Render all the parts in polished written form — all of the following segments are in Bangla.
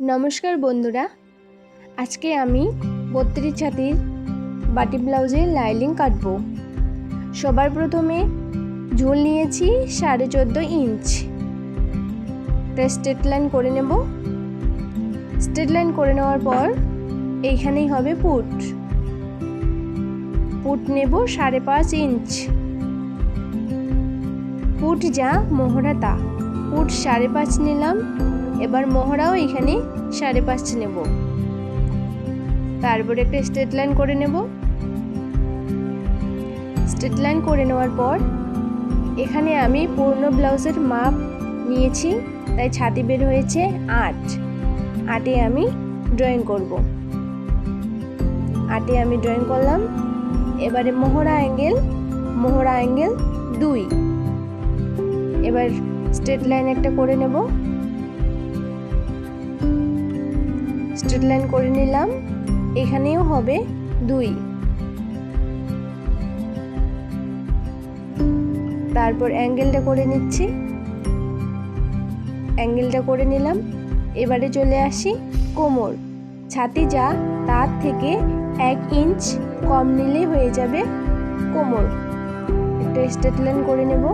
নমস্কার বন্ধুরা, আজকে আমি 32 ছাতির বাটি ব্লাউজের লাইনিং কাটবো। সবার প্রথমে ঝুল নিয়েছি 14.5 ইঞ্চ। স্ট্রেট লাইন করে নেব। স্ট্রেট লাইন করে নেওয়ার পর এইখানেই হবে পুট নেব 5.5 ইঞ্চ। পুট যা মোহরা তা, পুট 5.5 নিলাম। এবার মোহরাও এখানে 5.5 নেব। তারপর একটা স্ট্রেট লাইন করে নেব। স্ট্রেট লাইন করে নেওয়ার পর এখানে আমি পূর্ণ ব্লাউজের মাপ নিয়েছি, তাই ছাতি বের হয়েছে 8। 8-এ আমি ড্রয়িং করব। 8-এ আমি ড্রয়িং করলাম। এবারে মোহরা অ্যাঙ্গেল 2। এবার স্ট্রেট লাইন একটা করে নেব। স্ট্রেট লাইন করে নিলাম, এখানেও হবে 2। তারপর অ্যাঙ্গেলটা করে নিচ্ছি। অ্যাঙ্গেলটা করে নিলাম। এবারে চলে আসি কোমর। ছাতি যা তার থেকে 1 ইঞ্চ কম নিলে হয়ে যাবে কোমর। একটা স্ট্রেট লাইন করে নেব।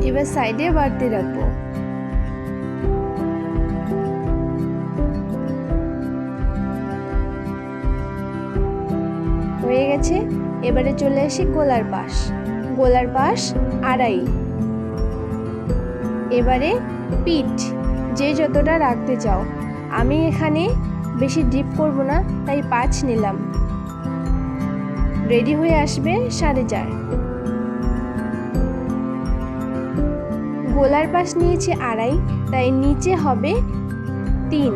এবার সাইডে বাড়তি রাখবো। হয়ে গেছে। এবারে চলে আসি গলার পাশ 2.5। এবারে পিঠ যে যতটা রাখতে চাও, আমি এখানে বেশি ডিপ করব না, তাই 5 নিলাম। রেডি হয়ে আসবে 4.5। গলার পাশ নিয়েছি 2.5, তাই নিচে হবে 3।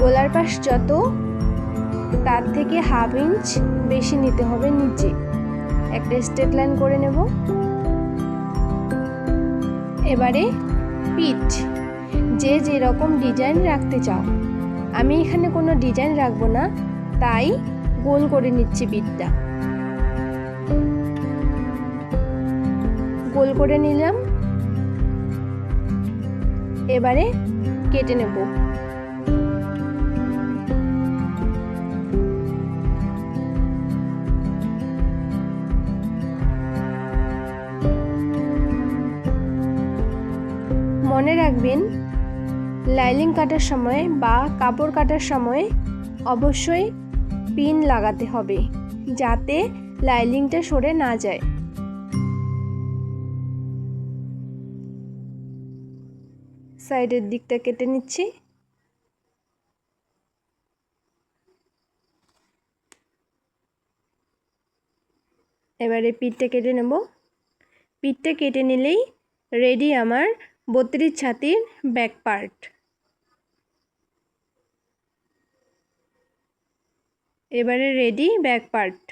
গলার পাশ যত তার থেকে 1/2 ইঞ্চ বেশি নিতে হবে নিচে। একটা স্ট্রেট লাইন করে নেব। এবারে পিঠ যে যেরকম ডিজাইন রাখতে চাও, আমি এখানে কোনো ডিজাইন রাখবো না, তাই গোল করে নিচ্ছি। পিঠটা গোল করে নিলাম। এবারে কেটে নেব। মনে রাখবেন, লাইনিং কাটার সময় বা কাপড় কাটার সময় অবশ্যই পিন লাগাতে হবে, যাতে লাইনিংটা সরে না যায়। সাইডের দিকটা কেটে নিচ্ছি। এবারে পিঠটা কেটে নেব। পিঠটা কেটে নিলেই রেডি আমার 32 ছাতির ব্যাক পার্ট। এবারে রেডি ব্যাক পার্ট।